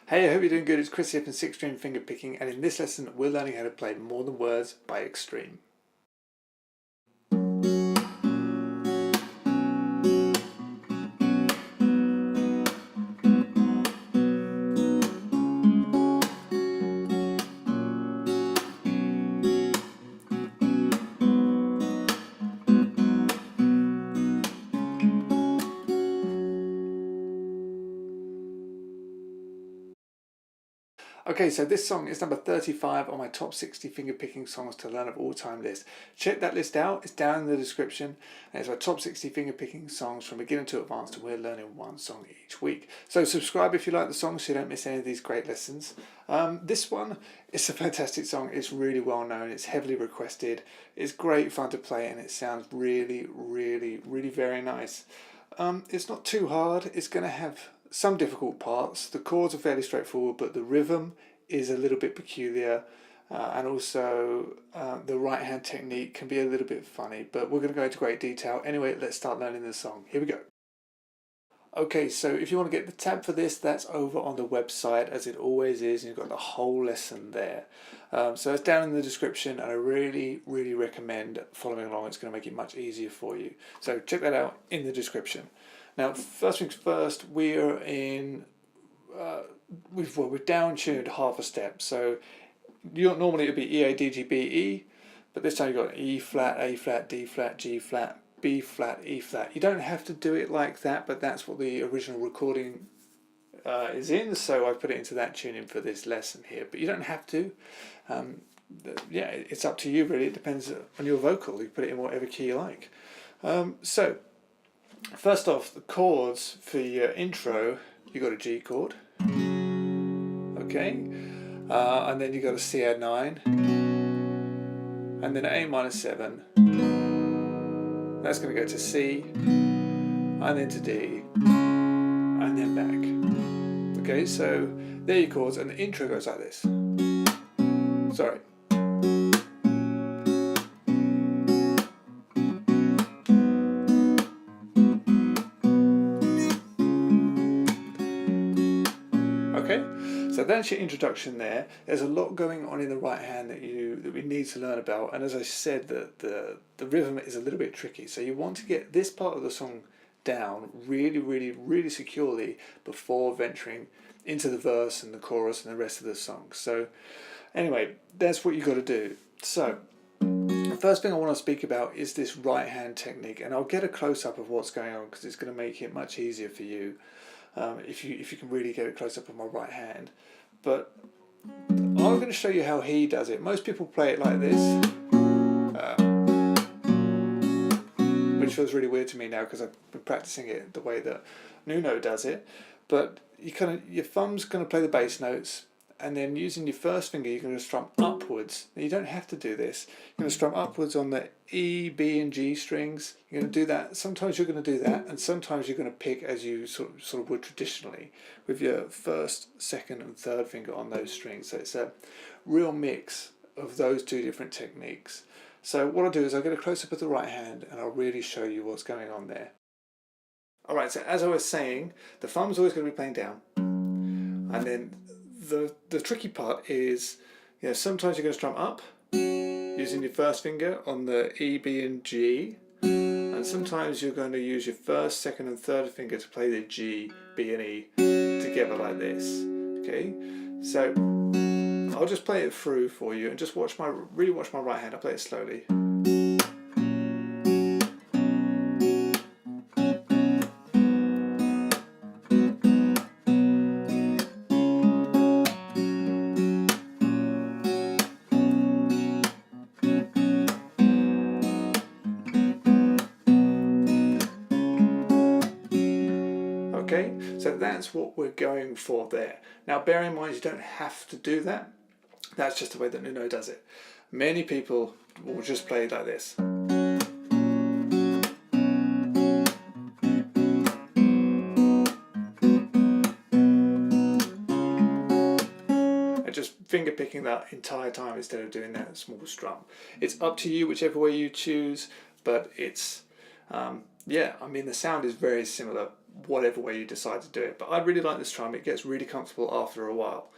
Hey, I hope you're doing good. It's Chris here from 6-String Fingerpicking, and in this lesson we're learning how to play More Than Words by Extreme. Okay, so this song is number 35 on my top 60 fingerpicking songs to learn of all time list. Check that list out, it's down in the description, and it's my top 60 fingerpicking songs from beginner to advanced, and we're learning one song each week. So subscribe if you like the song so you don't miss any of these great lessons. This one is a fantastic song, it's really well known, it's heavily requested, it's great fun to play, and it sounds really very nice. It's not too hard, it's going to have some difficult parts. The chords are fairly straightforward, but the rhythm is a little bit peculiar, and also the right hand technique can be a little bit funny, but we're going to go into great detail. Anyway, let's start learning the song. Here we go. Okay, so if you want to get the tab for this, that's over on the website as it always is, and you've got the whole lesson there. So it's down in the description, and I really recommend following along. It's going to make it much easier for you. So check that out in the description. Now, first things first, we're in, we've down-tuned half a step. So normally it would be E, A, D, G, B, E, but this time you've got E flat, A flat, D flat, G flat, B flat, E flat. You don't have to do it like that, but that's what the original recording is in, so I put it into that tuning for this lesson here, but you don't have to. Yeah, it's up to you really, it depends on your vocal. You put it in whatever key you like. So first off, the chords for your intro, you got a G chord, okay, and then you got a C add 9, and then A minor 7. That's going to go to C, and then to D, and then back. Okay, so there are your chords, and the intro goes like this. Sorry. Okay, so that's your introduction there. There's a lot going on in the right hand that we need to learn about, and as I said, the rhythm is a little bit tricky. So you want to get this part of the song down really securely before venturing into the verse and the chorus and the rest of the song. So anyway, that's what you got to do. So the first thing I want to speak about is this right hand technique, and I'll get a close-up of what's going on because it's going to make it much easier for you. If you can really get a close-up of my right hand. But I'm going to show you how he does it. Most people play it like this, which feels really weird to me now because I've been practicing it the way that Nuno does it. But your thumb's going to play the bass notes, and then using your first finger you're going to strum upwards. Now, you don't have to do this. You're going to strum upwards on the E, B and G strings. You're going to do that. Sometimes you're going to do that, and sometimes you're going to pick as you sort of would traditionally with your first, second and third finger on those strings. So it's a real mix of those two different techniques. So what I'll do is I'll get a close-up of the right hand and I'll really show you what's going on there. Alright, so as I was saying, the thumb's always going to be playing down, and then the tricky part is, sometimes you're going to strum up using your first finger on the E, B and G, and sometimes you're going to use your first, second and third finger to play the G, B and E together like this. Okay, so I'll just play it through for you and just really watch my right hand. I'll play it slowly. Okay, so that's what we're going for there. Now bear in mind you don't have to do that. That's just the way that Nuno does it. Many people will just play like this. And just finger picking that entire time instead of doing that small strum. It's up to you whichever way you choose, but it's, yeah, I mean the sound is very similar whatever way you decide to do it. But I really like this strum. It gets really comfortable after a while.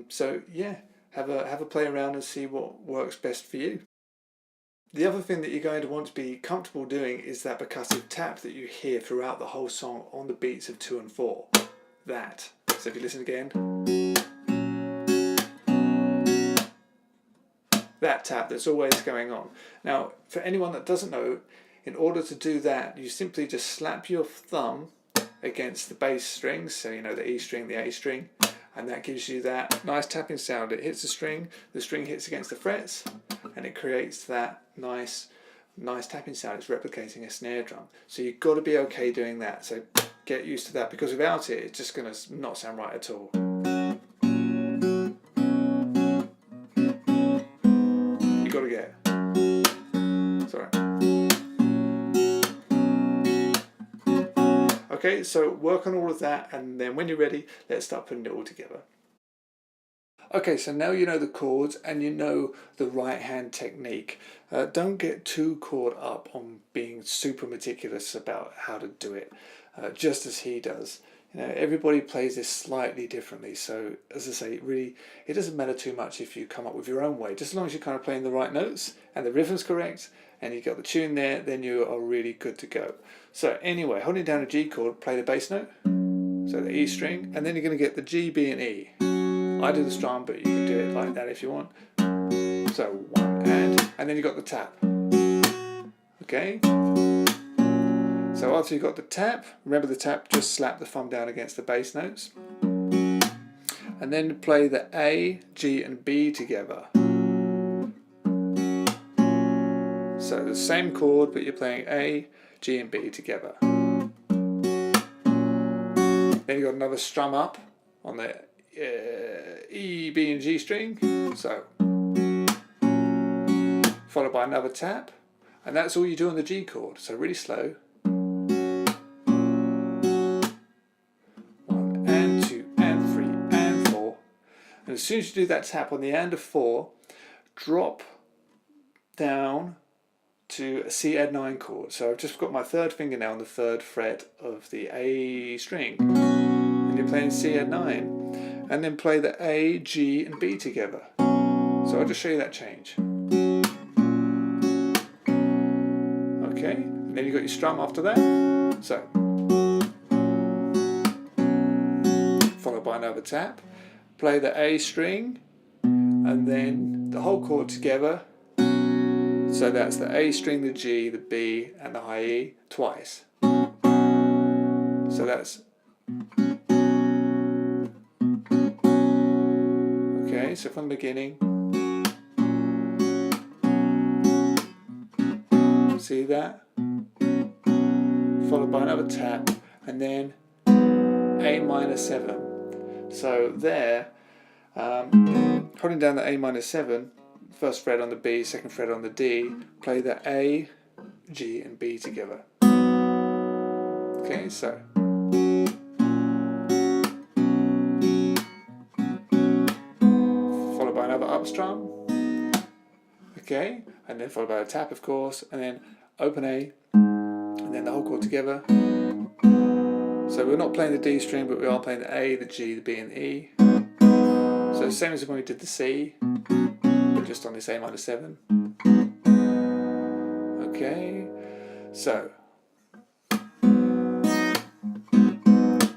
So yeah, have a play around and see what works best for you. The other thing that you're going to want to be comfortable doing is that percussive tap that you hear throughout the whole song on the beats of 2 and 4. That. So if you listen again, that tap that's always going on. Now, for anyone that doesn't know, in order to do that, you simply just slap your thumb against the bass strings, so you know the E string, the A string, and that gives you that nice tapping sound. It hits the string hits against the frets, and it creates that nice tapping sound. It's replicating a snare drum. So you've got to be okay doing that. So get used to that, because without it, it's just going to not sound right at all. You've got to get. Sorry. Okay, so work on all of that, and then when you're ready, let's start putting it all together. Okay, so now you know the chords and you know the right hand technique. Don't get too caught up on being super meticulous about how to do it, just as he does. You know, everybody plays this slightly differently, so as I say, really, it doesn't matter too much if you come up with your own way. Just as long as you're kind of playing the right notes and the rhythm's correct and you got the tune there, then you are really good to go. So anyway, holding down a G chord, play the bass note, so the E string, and then you're going to get the G, B and E. I do the strum, but you can do it like that if you want. So 1 and then you got the tap. Okay? So after you've got the tap, remember the tap, just slap the thumb down against the bass notes. And then play the A, G and B together. So the same chord, but you're playing A, G and B together. Then you've got another strum up on the E, B and G string, so followed by another tap, and that's all you do on the G chord, so really slow. 1 and 2 and 3 and 4, and as soon as you do that tap on the and of 4, drop down to a C add 9 chord. So I've just got my third finger now on the 3rd fret of the A string, and you're playing C add 9. And then play the A, G and B together. So I'll just show you that change. Okay, and then you've got your strum after that. So, followed by another tap. Play the A string, and then the whole chord together. So that's the A string, the G, the B and the high E twice. So that's. Okay, so from the beginning, see that? Followed by another tap, and then A minor 7. So there, holding down the A minor 7, first fret on the B, second fret on the D, play the A, G and B together. Okay, so. Another up strum, okay, and then followed by a tap, of course, and then open A, and then the whole chord together. So we're not playing the D string, but we are playing the A, the G, the B, and the E. So the same as when we did the C, but just on this A minor 7. Okay, so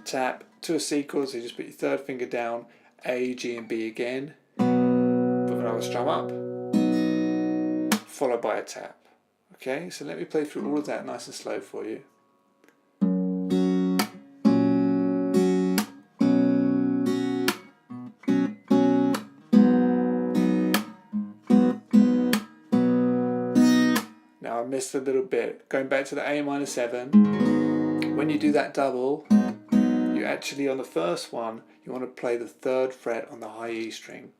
tap to a C chord, so you just put your 3rd finger down, A, G, and B again. Another strum up, followed by a tap. Okay, so let me play through all of that nice and slow for you. Now I missed a little bit. Going back to the A minor 7, when you do that double, you actually, on the first one, you want to play the 3rd fret on the high E string,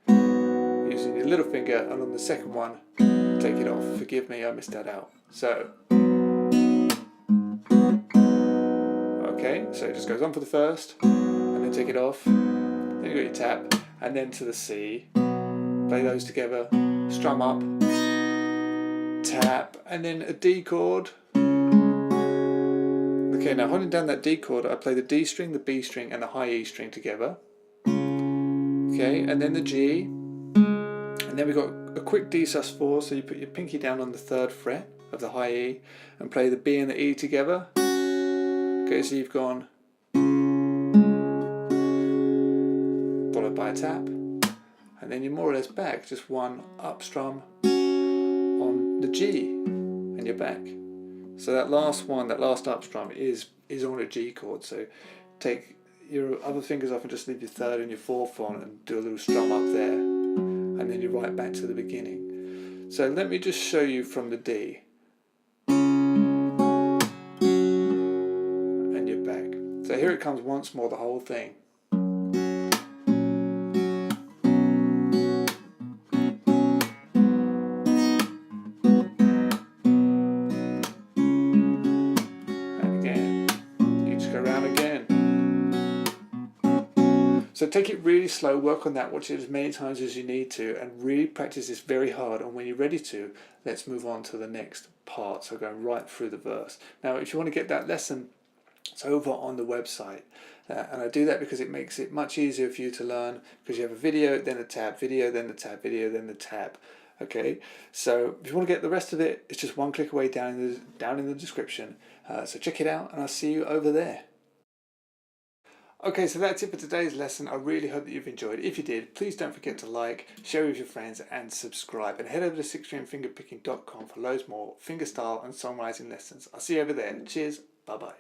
using your little finger, and on the second one, take it off. Forgive me, I missed that out. So, okay, so it just goes on for the first, and then take it off, then you got your tap, and then to the C, play those together, strum up, tap, and then a D chord, the Okay, now holding down that D chord, I play the D string, the B string, and the high E string together. Okay, and then the G, and then we've got a quick D sus4, so you put your pinky down on the 3rd fret of the high E and play the B and the E together. Okay, so you've gone followed by a tap, and then you're more or less back, just one up strum on the G, and you're back. So that last one, that last up strum is on a G chord, so take your other fingers off and just leave your 3rd and your 4th on and do a little strum up there, and then you're right back to the beginning. So let me just show you from the D. And you're back. So here it comes once more, the whole thing. And again. You just go around again. So take it really slow, work on that, watch it as many times as you need to, and really practice this very hard. And when you're ready to, let's move on to the next part. So going right through the verse. Now, if you want to get that lesson, it's over on the website. And I do that because it makes it much easier for you to learn, because you have a video, then a tab, video, then the tab, video, then the tab. Okay, so if you want to get the rest of it, it's just one click away down in the description. So check it out, and I'll see you over there. Okay, so that's it for today's lesson. I really hope that you've enjoyed. If you did, please don't forget to like, share with your friends, and subscribe. And head over to 6stringfingerpicking.com for loads more fingerstyle and songwriting lessons. I'll see you over there. Cheers. Bye-bye.